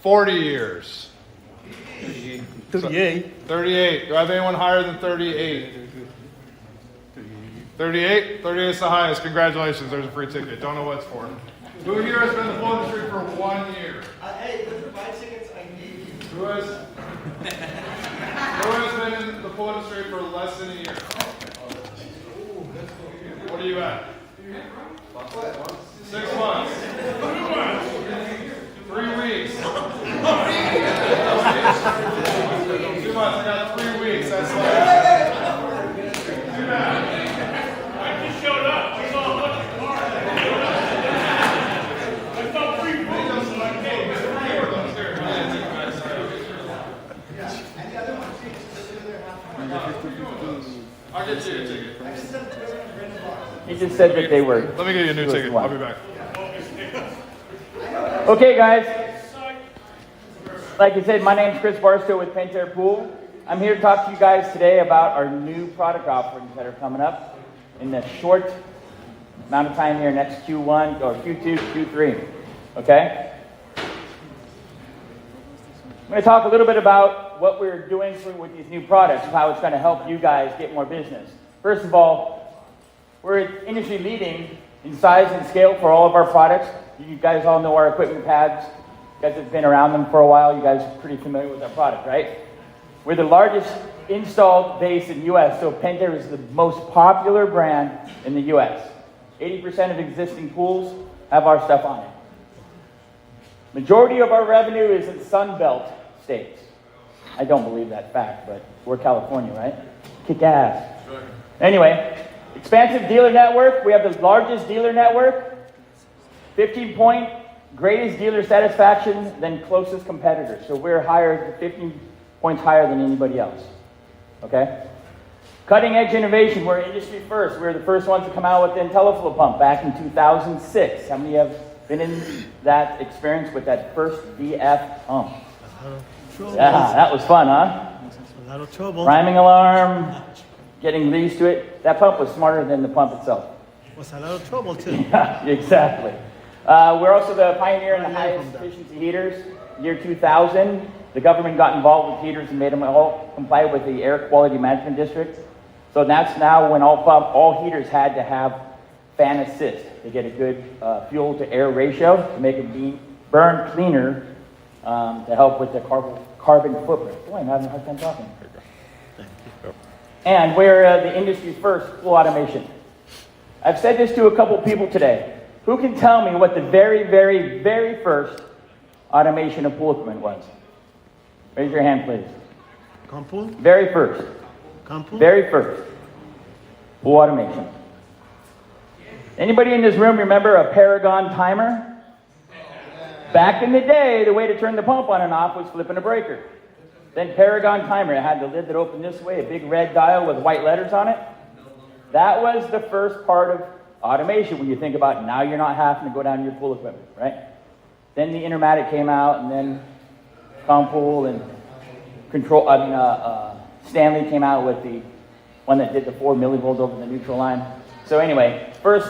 40 years. 38. 38. Do I have anyone higher than 38? 38? 38 is the highest. Congratulations. There's a free ticket. Don't know what it's for. Who here has been in the pool industry for 1 year? Hey, those are my tickets. I need you. Who has been in the pool industry for less than a year? What are you at? 6 months. 3 weeks. 2 months. I got 3 weeks. That's like too bad. I just showed up. I saw a bunch of cars. I saw 3 photos, so I came. I'll get you a ticket. He just said that they were. Let me get you a new ticket. I'll be back. Okay, guys. Like I said, my name's Chris Barstow with Pentair Pool. I'm here to talk to you guys today about our new product offerings that are coming up in the short amount of time here, next Q1 or Q2, Q3. Okay? I'm going to talk a little bit about what we're doing with these new products, how it's going to help you guys get more business. First of all, we're industry leading in size and scale for all of our products. You guys all know our equipment pads. You guys have been around them for a while. You guys are pretty familiar with our product, right? We're the largest installed base in the U.S., so Pentair is the most popular brand in the U.S. 80% of existing pools have our stuff on it. Majority of our revenue is in Sun Belt states. I don't believe that fact, but we're California, right? Kick ass. Anyway, expansive dealer network. We have the largest dealer network. 15-point greatest dealer satisfaction than closest competitors. So we're higher, 15 points higher than anybody else. Okay? Cutting edge innovation. We're industry first. We're the first ones to come out with the IntelliFlow pump back in 2006. How many have been in that experience with that first VF pump? Yeah, that was fun, huh? A lot of trouble. Rhyming alarm, getting used to it. That pump was smarter than the pump itself. Was a lot of trouble too. Yeah, exactly. We're also the pioneer in the highest efficiency heaters. Year 2000, the government got involved with heaters and made them all comply with the Air Quality Management District. So that's now when all heaters had to have fan assist to get a good fuel to air ratio to make it burn cleaner to help with the carbon footprint. Boy, I'm having a hard time talking. And we're the industry's first pool automation. I've said this to a couple people today. Who can tell me what the very, very, very first automation of pool equipment was? Raise your hand, please. Compool? Very first. Compool? Very first. Pool automation. Anybody in this room remember a Paragon timer? Back in the day, the way to turn the pump on and off was flipping a breaker. Then Paragon timer, it had the lid that opened this way, a big red dial with white letters on it. That was the first part of automation when you think about now you're not having to go down your pool equipment, right? Then the Intermatic came out, and then Compool and Stanley came out with the one that did the 4 millivolts over the neutral line. So anyway, first,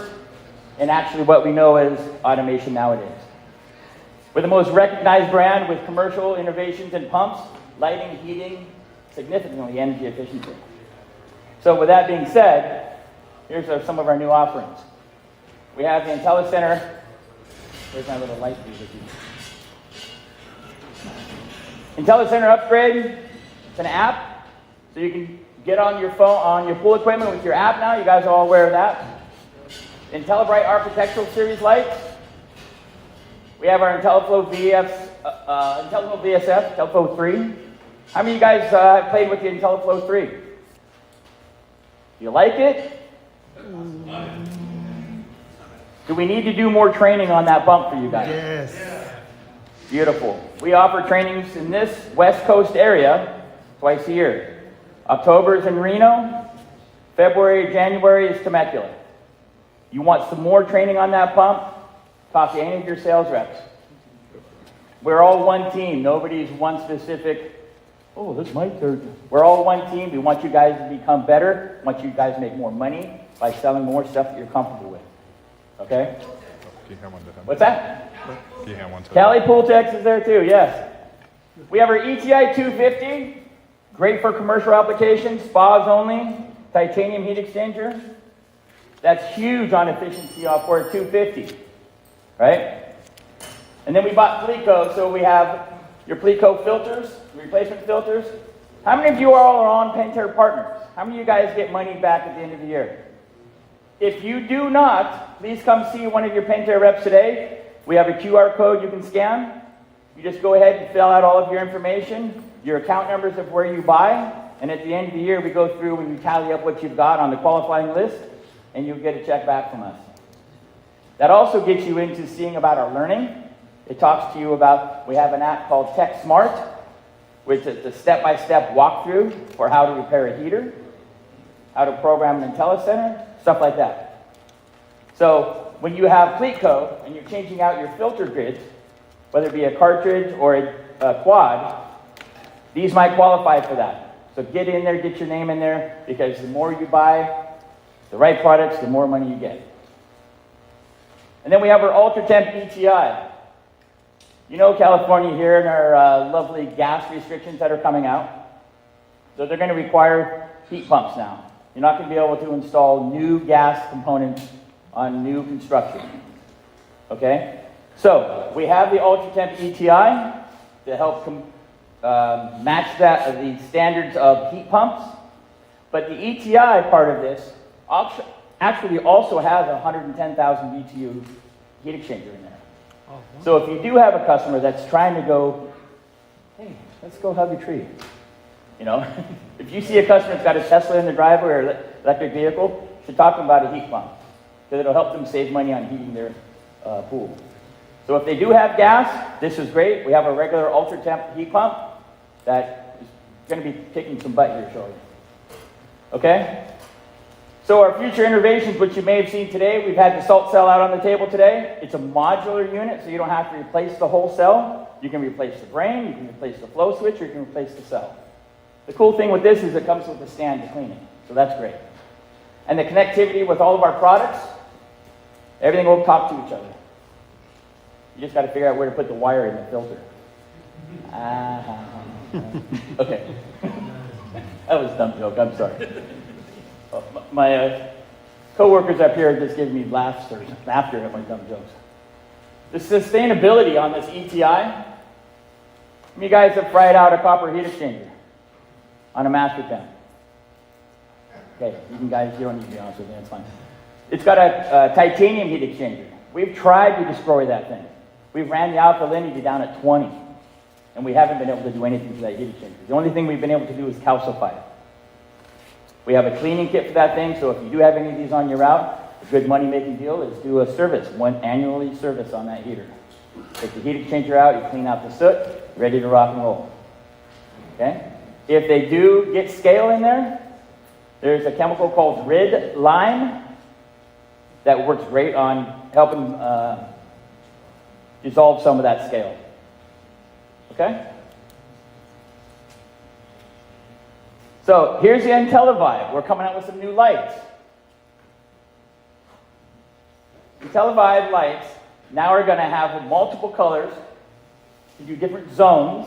and actually what we know is automation nowadays. We're the most recognized brand with commercial innovations in pumps, lighting, heating, significantly energy efficiency. So with that being said, here's some of our new offerings. We have the IntelliCenter. Where's my little light with you? IntelliCenter Upgrade. It's an app, so you can get on your phone, on your pool equipment with your app now. You guys are all aware of that. IntelliBright Architectural Series lights. We have our IntelliFlow VSF, IntelliFlow 3. How many of you guys have played with the IntelliFlow 3? You like it? Do we need to do more training on that bump for you guys? Yes. Beautiful. We offer trainings in this West Coast area twice a year. October is in Reno. February, January is Temecula. You want some more training on that pump? Talk to any of your sales reps. We're all one team. Nobody's one specific. Oh, this might hurt. We're all one team. We want you guys to become better. We want you guys to make more money by selling more stuff that you're comfortable with. Okay? What's that? Can you hand one to Cali Pool Techs is there too, yes. We have our ETI 250, great for commercial applications, spas only, titanium heat exchanger. That's huge on efficiency off for a 250, right? And then we bought Pleco, so we have your Pleco filters, replacement filters. How many of you all are on Pentair Partners? How many of you guys get money back at the end of the year? If you do not, please come see one of your Pentair reps today. We have a QR code you can scan. You just go ahead and fill out all of your information, your account numbers of where you buy, and at the end of the year we go through and we tally up what you've got on the qualifying list, and you'll get a check back from us. That also gets you into seeing about our learning. It talks to you about, we have an app called Tech Smart, which is a step-by-step walkthrough for how to repair a heater, how to program an IntelliCenter, stuff like that. So when you have Pleco and you're changing out your filter grids, whether it be a cartridge or a quad, these might qualify for that. So get in there, get your name in there, because the more you buy the right products, the more money you get. And then we have our UltraTemp ETI. You know California here and our lovely gas restrictions that are coming out. So they're going to require heat pumps now. You're not going to be able to install new gas components on new construction. Okay? So we have the UltraTemp ETI to help match the standards of heat pumps. But the ETI part of this actually also has a 110,000 BTU heat exchanger in there. So if you do have a customer that's trying to go, hey, let's go hug a tree. You know, if you see a customer that's got a Tesla in their driveway or electric vehicle, you should talk to them about a heat pump, because it'll help them save money on heating their pool. So if they do have gas, this is great. We have a regular UltraTemp heat pump that is going to be kicking some butt here shortly. Okay? So our future innovations, which you may have seen today, we've had the salt cell out on the table today. It's a modular unit, so you don't have to replace the whole cell. You can replace the brain, you can replace the flow switch, or you can replace the cell. The cool thing with this is it comes with a stand to clean it, so that's great. And the connectivity with all of our products, everything will talk to each other. You just got to figure out where to put the wire in the filter. Okay. That was a dumb joke, I'm sorry. My co-workers up here are just giving me laughter at my dumb jokes. The sustainability on this ETI. How many of you guys have fried out a copper heat exchanger on a master tank? Okay, you guys, you don't need to be honest with me, that's fine. It's got a titanium heat exchanger. We've tried to destroy that thing. We've ran the alkalinity down at 20, and we haven't been able to do anything to that heat exchanger. The only thing we've been able to do is calcify it. We have a cleaning kit for that thing, so if you do have any of these on your route, a good money-making deal is do a service, one annually service on that heater. Take the heat exchanger out, you clean out the soot, ready to rock and roll. Okay? If they do get scale in there, there's a chemical called red lime that works great on helping dissolve some of that scale. Okay? So here's the IntelliVibe. We're coming out with some new lights. IntelliVibe lights now are going to have multiple colors to do different zones.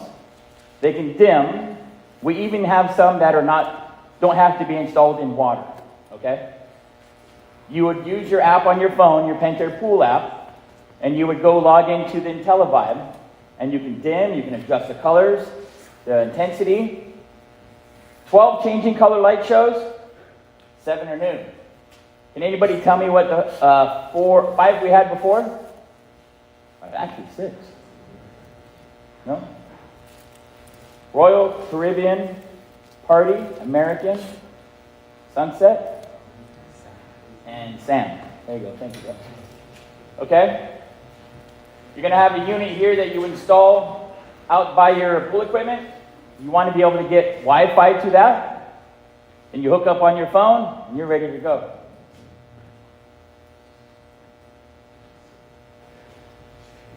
They can dim. We even have some that don't have to be installed in water. Okay? You would use your app on your phone, your Pentair Pool app, and you would go log into the IntelliVibe, and you can dim, you can adjust the colors, the intensity. 12 changing color light shows, 7 are new. Can anybody tell me what the 5 we had before? Actually 6. No? Royal Caribbean, Party, American, Sunset, and Sam. There you go, thank you guys. Okay? You're going to have a unit here that you install out by your pool equipment. You want to be able to get Wi-Fi to that, and you hook up on your phone, and you're ready to go.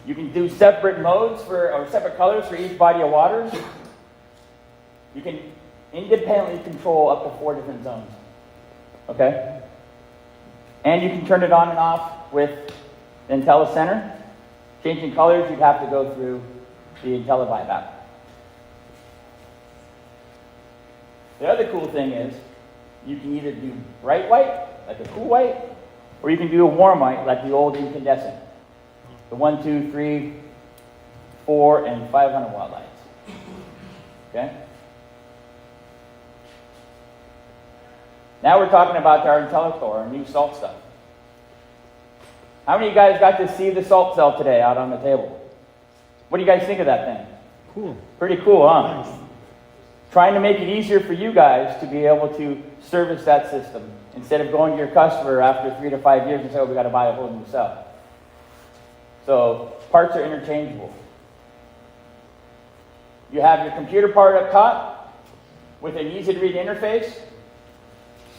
You can do separate modes or separate colors for each body of water. You can independently control up to 4 different zones. Okay? And you can turn it on and off with the IntelliCenter. Changing colors, you'd have to go through the IntelliVibe app. The other cool thing is, you can either do bright white, like a cool white, or you can do a warm white, like the old incandescent. The 1, 2, 3, 4, and 500 watt lights. Okay? Now we're talking about our IntelliCore, our new salt stuff. How many of you guys got to see the salt cell today out on the table? What do you guys think of that thing? Cool. Pretty cool, huh? Nice. Trying to make it easier for you guys to be able to service that system instead of going to your customer after 3 to 5 years and say, oh, we got to buy a whole new cell. So parts are interchangeable. You have your computer part up top with an easy to read interface.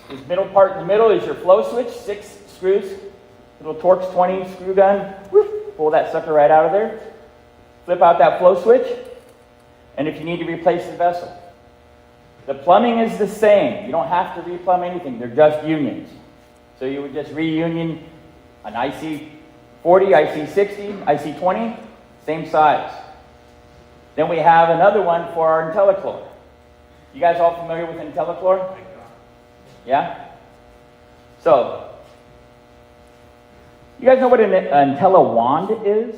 This middle part in the middle is your flow switch, 6 screws, little Torx 20 screw gun. Whoop, pull that sucker right out of there. Flip out that flow switch, and if you need to replace the vessel. The plumbing is the same. You don't have to replumb anything. They're just unions. So you would just reunion an IC40, IC60, IC20, same size. Then we have another one for our IntelliCore. You guys all familiar with IntelliCore? Yeah? So, you guys know what an IntelliWand is?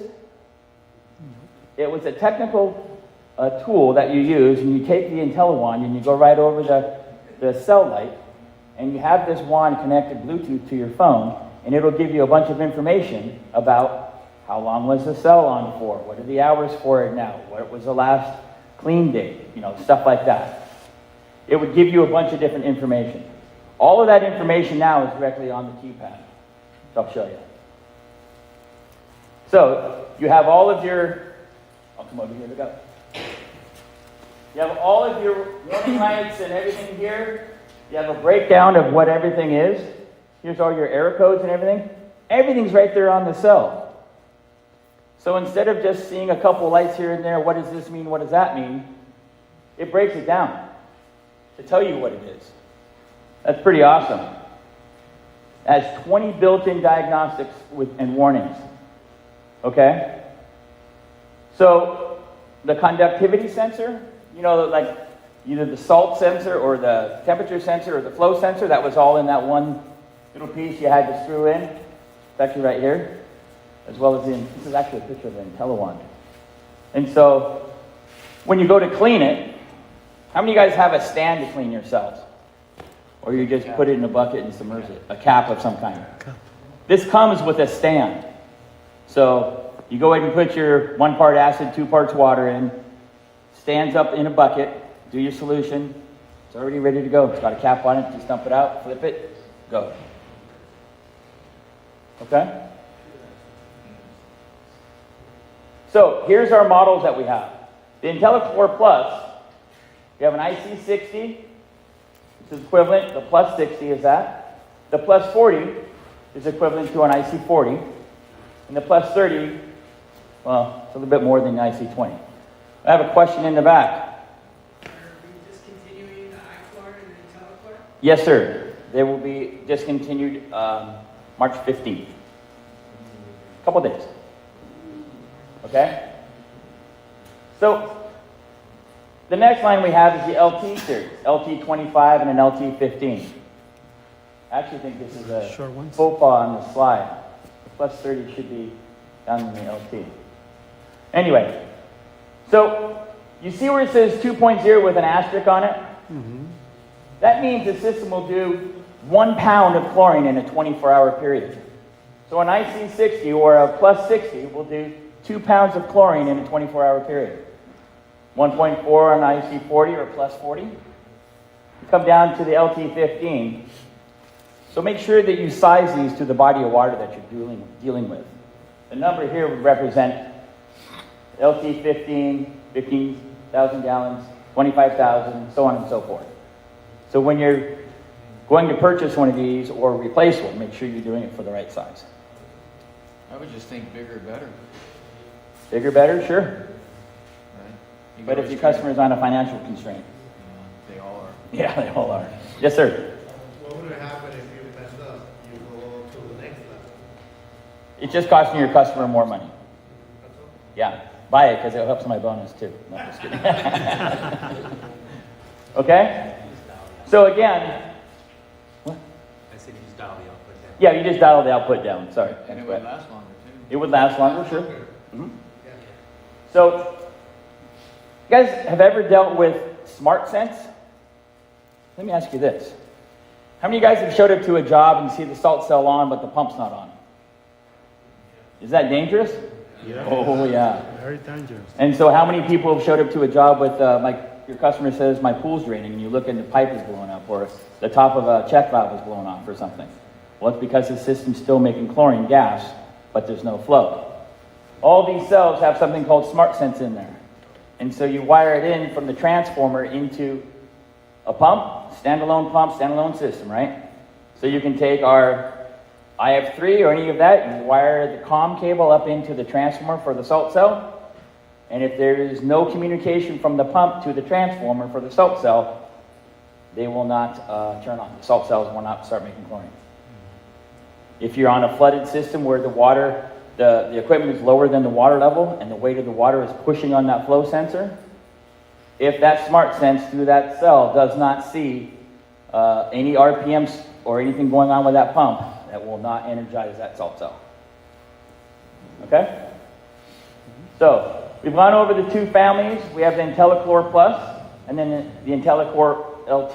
It was a technical tool that you use, and you take the IntelliWand and you go right over the cell light, and you have this wand connected Bluetooth to your phone, and it'll give you a bunch of information about how long was the cell on for, what are the hours for it now, what was the last clean date, stuff like that. It would give you a bunch of different information. All of that information now is directly on the keypad. So I'll show you. So you have all of your, I'll come over here to go. You have all of your warning lights and everything here. You have a breakdown of what everything is. Here's all your error codes and everything. Everything's right there on the cell. So instead of just seeing a couple lights here and there, what does this mean, what does that mean? It breaks it down to tell you what it is. That's pretty awesome. It has 20 built-in diagnostics and warnings. Okay? So the conductivity sensor, like either the salt sensor or the temperature sensor or the flow sensor, that was all in that one little piece you had to screw in. It's actually right here. As well as this is actually a picture of the IntelliWand. And so, when you go to clean it, how many of you guys have a stand to clean your cells? Or you just put it in a bucket and submerge it? A cap of some kind. This comes with a stand. So, you go ahead and put your 1 part acid, 2 parts water in, stands up in a bucket, do your solution, it's already ready to go. It's got a cap on it, just dump it out, flip it, go. Okay? So here's our models that we have. The IntelliCore Plus, we have an IC60, which is equivalent, the Plus 60 is that. The Plus 40 is equivalent to an IC40. And the Plus 30, well, it's a little bit more than the IC20. I have a question in the back. Are we discontinuing the iClore and the IntelliCore? Yes, sir. They will be discontinued March 15th. A couple days. Okay? So, the next line we have is the LT series, LT25 and an LT15. I actually think this is a Short ones. faux pas on the slide. The Plus 30 should be down in the LT. Anyway, so you see where it says 2.0 with an asterisk on it? Mm-hmm. That means the system will do 1 pound of chlorine in a 24-hour period. So an IC60 or a Plus 60 will do 2 pounds of chlorine in a 24-hour period. 1.4 on IC40 or Plus 40. You come down to the LT15. So make sure that you size these to the body of water that you're dealing with. The number here would represent LT15, 15,000 gallons, 25,000, so on and so forth. So when you're going to purchase one of these or replace one, make sure you're doing it for the right size. I would just think bigger, better. Bigger, better, sure. Right? You But go if your straight- customer is on a financial constraint. They all are. Yeah, they all are. Yes, sir. What would happen if you messed up? You go to the next level. It's just costing your customer more money. Yeah, buy it because it helps my bonus too. No, just kidding. Okay? So again, what? I said you just dial the output down. Yeah, you just dial the output down. Sorry. And it would last longer too. It would last longer, sure. Mhm. So, you guys have ever dealt with smart sense? Let me ask you this. How many of you guys have showed up to a job and see the salt cell on, but the pump's not on? Is that dangerous? Yeah. Oh, yeah. Very dangerous. And so how many people have showed up to a job with, your customer says, my pool's draining, and you look and the pipe is blowing up, or the top of a check valve is blowing off or something? Well, it's because the system's still making chlorine gas, but there's no flow. All these cells have something called smart sense in there. And so you wire it in from the transformer into a pump, standalone system, right? So you can take our IF3 or any of that and wire the COM cable up into the transformer for the salt cell. And if there is no communication from the pump to the transformer for the salt cell, they will not turn on. The salt cells will not start making chlorine. If you're on a flooded system where the water, the equipment is lower than the water level and the weight of the water is pushing on that flow sensor, if that smart sense through that cell does not see any RPMs or anything going on with that pump, that will not energize that salt cell. Okay? So, we've gone over the two families. We have the IntelliChlor Plus and then the IntelliChlor LT.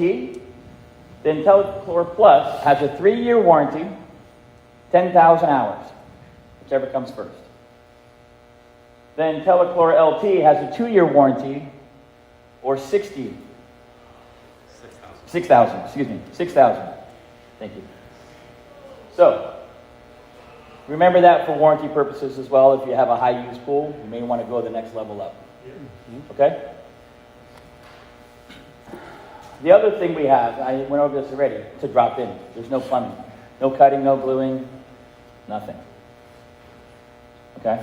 The IntelliChlor Plus has a 3-year warranty, 10,000 hours, whichever comes first. The IntelliChlor LT has a 2-year warranty, or 6,000. Thank you. So, remember that for warranty purposes as well. If you have a high-use pool, you may want to go the next level up. Okay? The other thing we have, I went over this already, to drop in. There's no plumbing. No cutting, no gluing, nothing. Okay?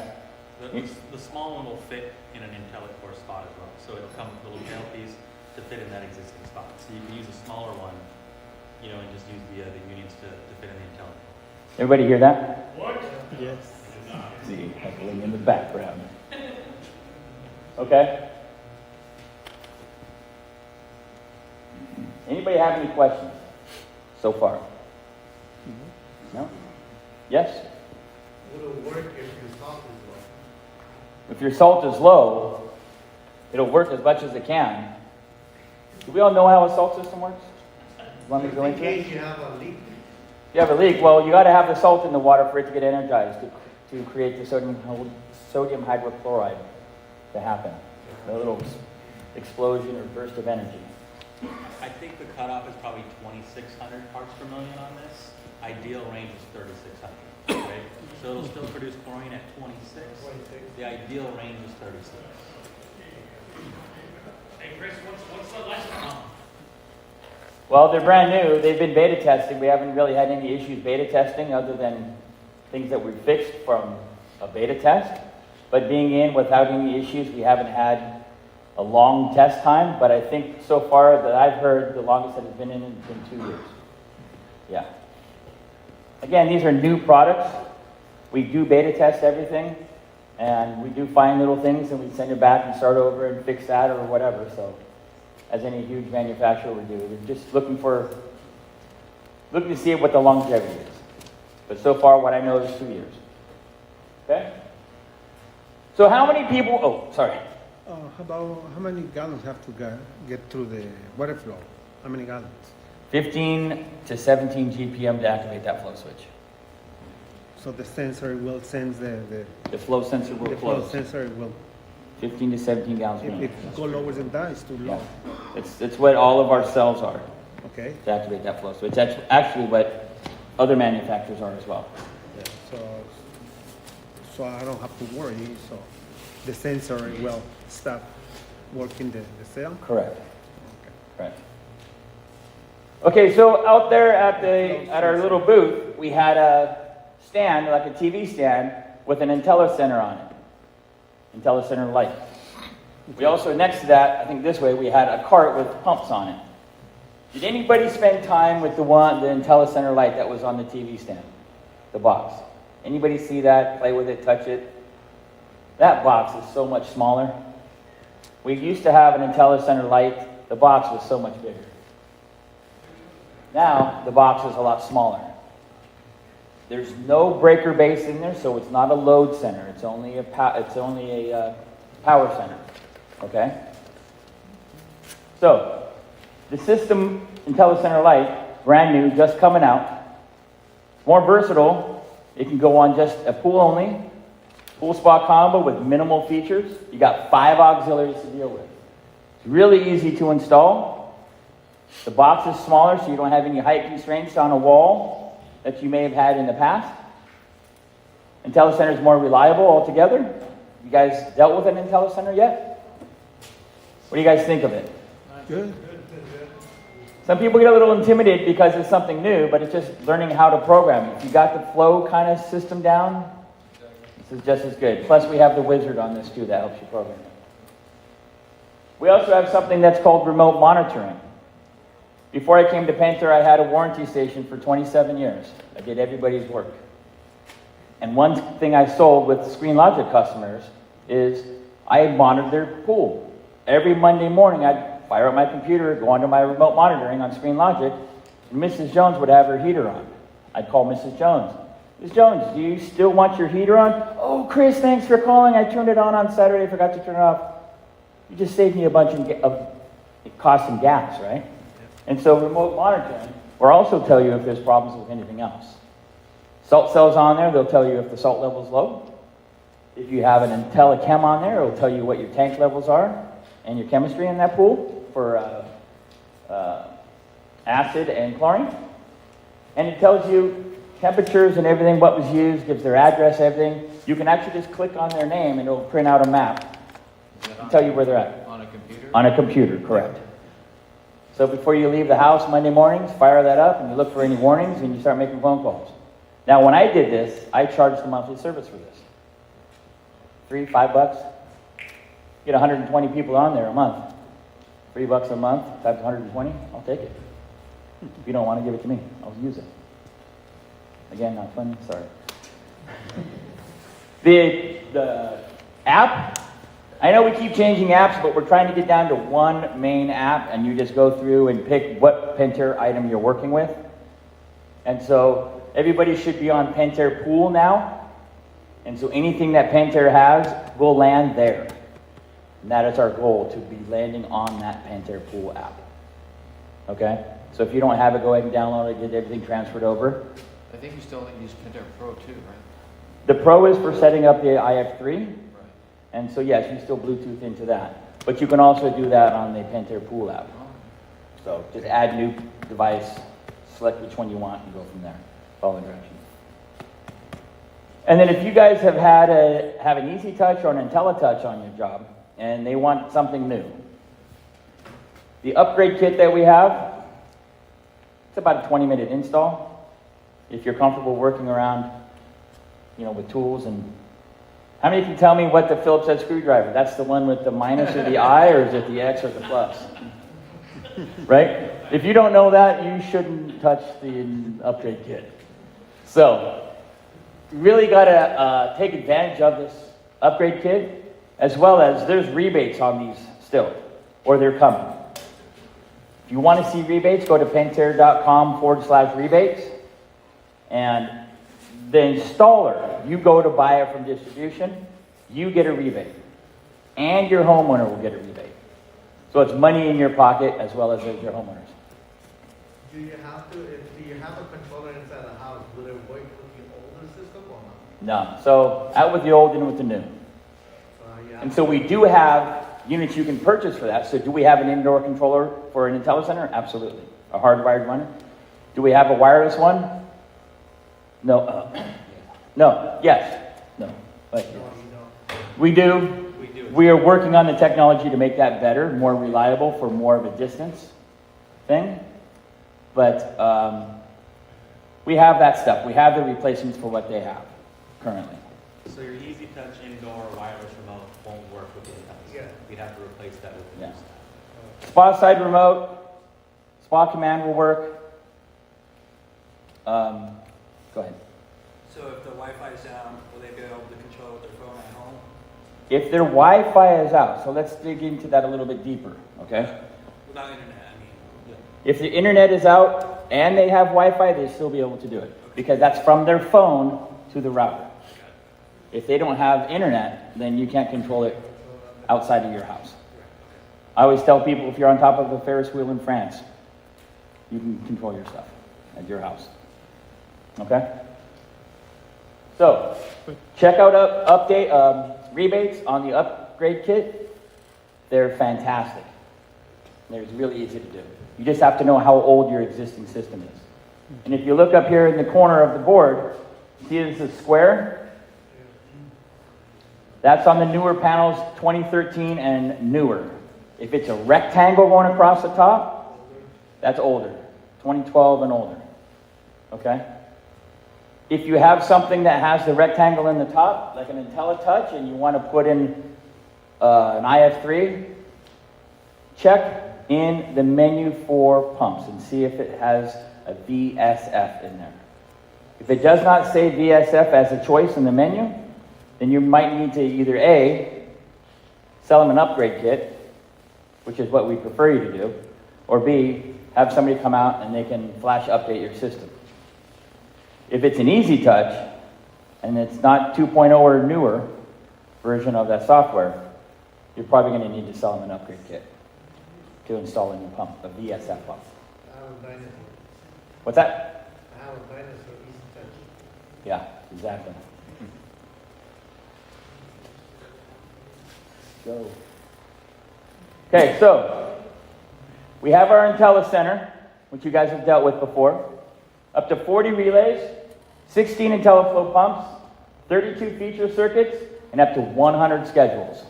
The small one will fit in an IntelliCore spot as well. So it'll come with a little tailpiece to fit in that existing spot. So you can use a smaller one, and just use the unions to fit in the IntelliCore. Everybody hear that? What? Yes. See, heckling in the background. Okay? Anybody have any questions so far? No? Yes? Would it work if your salt is low? If your salt is low, it'll work as much as it can. Do we all know how a salt system works? You want me to go In into it? case you have a leak. If you have a leak, well, you got to have the salt in the water for it to get energized, to create the sodium hydrochloride to happen. The little explosion or burst of energy. I think the cutoff is probably 2,600 parts per million on this. Ideal range is 3,600. Right? So it'll still produce chlorine at 26. The ideal range is 36. Hey, Chris, what's the lesson? Well, they're brand new. They've been beta testing. We haven't really had any issues beta testing other than things that we fixed from a beta test. But being in without any issues, we haven't had a long test time. But I think so far that I've heard, the longest that it's been in has been 2 years. Yeah. Again, these are new products. We do beta test everything. And we do find little things and we send it back and start over and fix that or whatever. So, as any huge manufacturer would do, we're just looking to see what the longevity is. But so far, what I know is 2 years. Okay? So how many people, How many gallons have to get through the water flow? How many gallons? 15 to 17 GPM to activate that flow switch. So the sensor will sense The flow sensor will the flow close. sensor will. 15 to 17 gallons per If minute. it go lower than that, it's too low. Yeah. It's what all of our cells are Okay. to activate that flow switch. It's actually what other manufacturers are as well. Yeah. So I don't have to worry. So the sensor will stop working the cell. Correct. Correct. Okay, so out there at our little booth, we had a stand, like a TV stand, with an IntelliCenter on it. IntelliCenter light. We also, next to that, I think this way, we had a cart with pumps on it. Did anybody spend time with the IntelliCenter light that was on the TV stand? The box. Anybody see that? Play with it, touch it? That box is so much smaller. We used to have an IntelliCenter light. The box was so much bigger. Now, the box is a lot smaller. There's no breaker base in there, so it's not a load center. It's only a power center. Okay? So, the system IntelliCenter Lite, brand new, just coming out. More versatile. It can go on just a pool only, pool spa combo with minimal features. You got 5 auxiliaries to deal with. It's really easy to install. The box is smaller, so you don't have any height constraints on a wall that you may have had in the past. IntelliCenter is more reliable altogether. You guys dealt with an IntelliCenter yet? What do you guys think of it? Good. Some people get a little intimidated because it's something new, but it's just learning how to program it. If you got the flow kind of system down, this is just as good. Plus, we have the wizard on this too that helps you program it. We also have something that's called remote monitoring. Before I came to Pentair, I had a warranty station for 27 years. I did everybody's work. And one thing I sold with ScreenLogic customers is I monitored their pool. Every Monday morning, I'd fire up my computer, go onto my remote monitoring on ScreenLogic, and Mrs. Jones would have her heater on. I'd call Mrs. Jones. Ms. Jones, do you still want your heater on? Oh, Chris, thanks for calling. I turned it on Saturday, forgot to turn it off. You just saved me a bunch of costs and gas, right? And so remote monitoring will also tell you if there's problems with anything else. Salt cells on there, they'll tell you if the salt level's low. If you have an IntelliChem on there, it'll tell you what your tank levels are and your chemistry in that pool for acid and chlorine. And it tells you temperatures and everything, what was used, gives their address, everything. You can actually just click on their name and it'll print out a map and tell you where they're at. On a computer? On a computer, correct. So before you leave the house Monday mornings, fire that up and you look for any warnings and you start making phone calls. Now, when I did this, I charged a monthly service for this. $3, $5. Get 120 people on there a month. $3 a month times 120, I'll take it. If you don't want to give it to me, I'll use it. Again, not funny, sorry. The app, I know we keep changing apps, but we're trying to get down to one main app, and you just go through and pick what Pentair item you're working with. And so everybody should be on Pentair Pool now. And so anything that Pentair has will land there. And that is our goal, to be landing on that Pentair Pool app. Okay? So if you don't have it, go ahead and download it, get everything transferred over. I think you still use Pentair Pro too, right? The Pro is for setting up the IF3. Right. And so yes, you still Bluetooth into that. But you can also do that on the Pentair Pool app. So just add new device, select which one you want, and go from there. Follow directions. And then if you guys have have an Easy Touch or an IntelliTouch on your job, and they want something new, the upgrade kit that we have, it's about a 20-minute install. If you're comfortable working around, with tools. And how many can tell me what the Phillips head screwdriver? That's the one with the minus or the I, or is it the X or the plus? Right? If you don't know that, you shouldn't touch the upgrade kit. So, you really got to take advantage of this upgrade kit, as well as there's rebates on these still, or they're coming. If you want to see rebates, go to pentair.com/rebates. And the installer, you go to buy it from distribution, you get a rebate. And your homeowner will get a rebate. So it's money in your pocket as well as your homeowners. Do you have a controller inside the house, would it work with the older system or not? No. So out with the old, in with the new. And so we do have units you can purchase for that. So do we have an indoor controller for an IntelliCenter? Absolutely. A hardwired one. Do we have a wireless one? No. No. Yes. No. But we do. We are working on the technology to make that better, more reliable for more of a distance thing. But we have that stuff. We have the replacements for what they have currently. So your Easy Touch indoor wireless remote won't work with the IntelliCenter. Yeah. We'd have to replace that with the new stuff. Spa side remote, spa command will work. Go ahead. So if the Wi-Fi's down, will they be able to control their phone at home? If their Wi-Fi is out, so let's dig into that a little bit deeper, okay? Without internet, I mean, yeah. If the internet is out and they have Wi-Fi, they'll still be able to do it because that's from their phone to the router. If they don't have internet, then you can't control it outside of your house. I always tell people if you're on top of a Ferris wheel in France, you can control your stuff at your house. Okay? So, check out rebates on the upgrade kit. They're fantastic. They're really easy to do. You just have to know how old your existing system is. And if you look up here in the corner of the board, see this is square? That's on the newer panels, 2013 and newer. If it's a rectangle going across the top, that's older, 2012 and older. Okay? If you have something that has the rectangle in the top, like an IntelliTouch, and you want to put in an IF3, check in the menu for pumps and see if it has a VSF in there. If it does not say VSF as a choice in the menu, then you might need to either A, sell them an upgrade kit, which is what we prefer you to do, or B, have somebody come out and they can flash update your system. If it's an easy touch, and it's not 2.0 or newer version of that software, you're probably going to need to sell them an upgrade kit to install a new pump, a VSF pump. I have a dinosaur. What's that? I have a dinosaur easy touch. Yeah, exactly. Go. Okay, so we have our IntelliCenter, which you guys have dealt with before. Up to 40 relays, 16 IntelliFlow pumps, 32 feature circuits, and up to 100 schedules.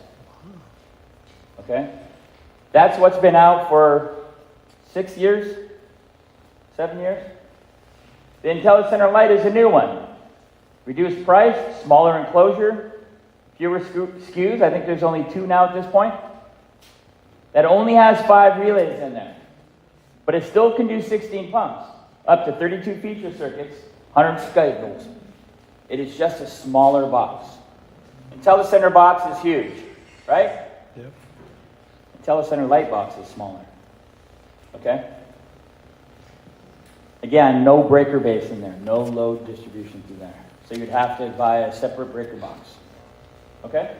Okay? That's what's been out for 6 years, 7 years. The IntelliCenter Lite is a new one. Reduced price, smaller enclosure, fewer SKUs. I think there's only 2 now at this point. That only has 5 relays in there. But it still can do 16 pumps, up to 32 feature circuits, 100 schedules. It is just a smaller box. IntelliCenter box is huge, right? Yep. IntelliCenter Lite box is smaller. Okay? Again, no breaker base in there, no load distribution through there. So you'd have to buy a separate breaker box. Okay?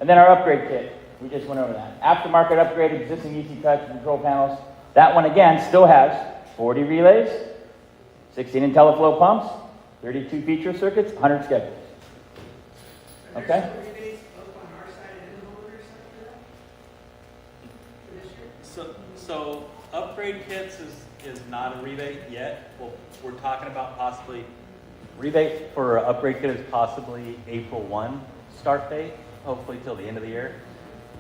And then our upgrade kit. We just went over that. Aftermarket upgrade, existing EC Touch control panels. That one, again, still has 40 relays, 16 IntelliFlow pumps, 32 feature circuits, 100 schedules. Okay? Are there still rebates both on our side and the homeowner side for that? For this year? So upgrade kits is not a rebate yet. Well, we're talking about possibly, rebate for upgrade kit is possibly April 1 start date, hopefully till the end of the year.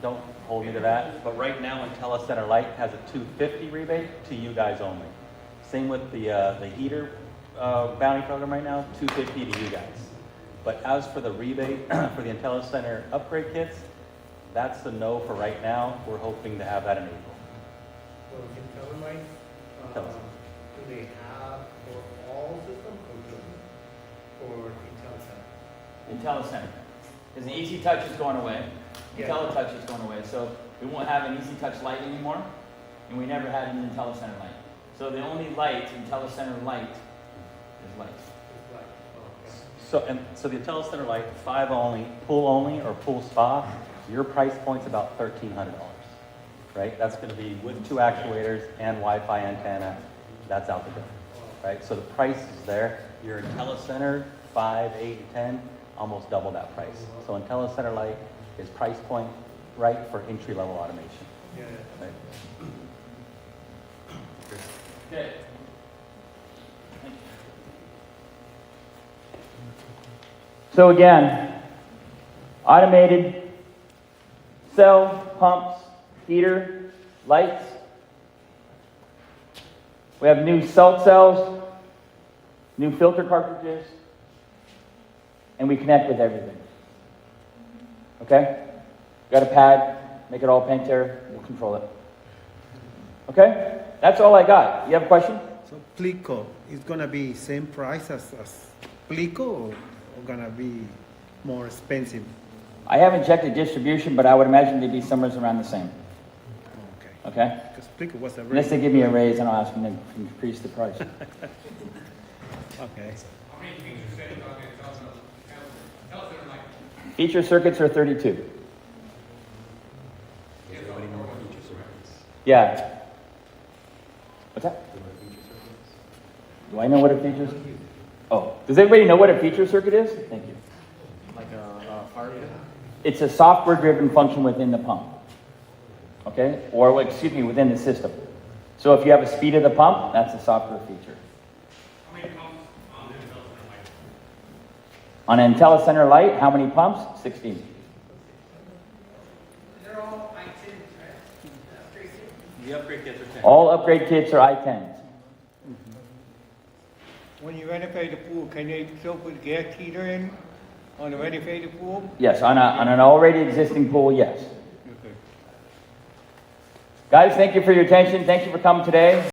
Don't hold me to that. But right now, IntelliCenter Lite has a $250 rebate to you guys only. Same with the heater bounty program right now, $250 to you guys. But as for the rebate for the IntelliCenter upgrade kits, that's the no for right now. We're hoping to have that in April. So IntelliLite, Tell us. do they have for all systems or just for IntelliCenter? IntelliCenter. Because the EC Touch is going away. Yeah. IntelliTouch is going away. So we won't have an EC Touch Lite anymore. And we never had an IntelliCenter Lite. So the only light, IntelliCenter Lite, is Lite. It's like, So the IntelliCenter Lite, 5 only, pool only, or pool spa, your price point's about $1,300, right? That's going to be with 2 actuators and Wi-Fi antenna. That's out the door, right? So the price is there. Your IntelliCenter 5, 8, and 10, almost double that price. So IntelliCenter Lite is price point right for entry-level automation. yeah. Right? Okay. So again, automated cell, pumps, heater, lights. We have new salt cells, new filter cartridges, and we connect with everything. Okay? Got a pad, make it all Pentair, we'll control it. Okay? That's all I got. You have a question? So Plico is gonna be same price as Plico or gonna be more expensive? I haven't checked the distribution, but I would imagine they'd be somewhere around the same, Okay. okay? Because sprinkler was a Unless they give me a raise, and I'll ask them to increase the price. Okay. How many feature settings on the telecenter like? Feature circuits are 32. Does everybody know what feature circuits? Yeah. What's that? Do you know what feature circuits? Do I know what a feature? Oh, does everybody know what a feature circuit is? Thank you. Like a fire pit? It's a software-driven function within the pump. Okay? Or, excuse me, within the system. So if you have a speed of the pump, that's a software feature. How many pumps on the telecenter like? On an IntelliCenter Lite, how many pumps? 16. They're all I-10s, right? Upgrade kit. The upgrade kits are 10. All upgrade kits are i10s. When you renovate the pool, can they still put gas heater in on the renovated pool? Yes, on an already existing pool, yes. Okay. Guys, thank you for your attention. Thank you for coming today.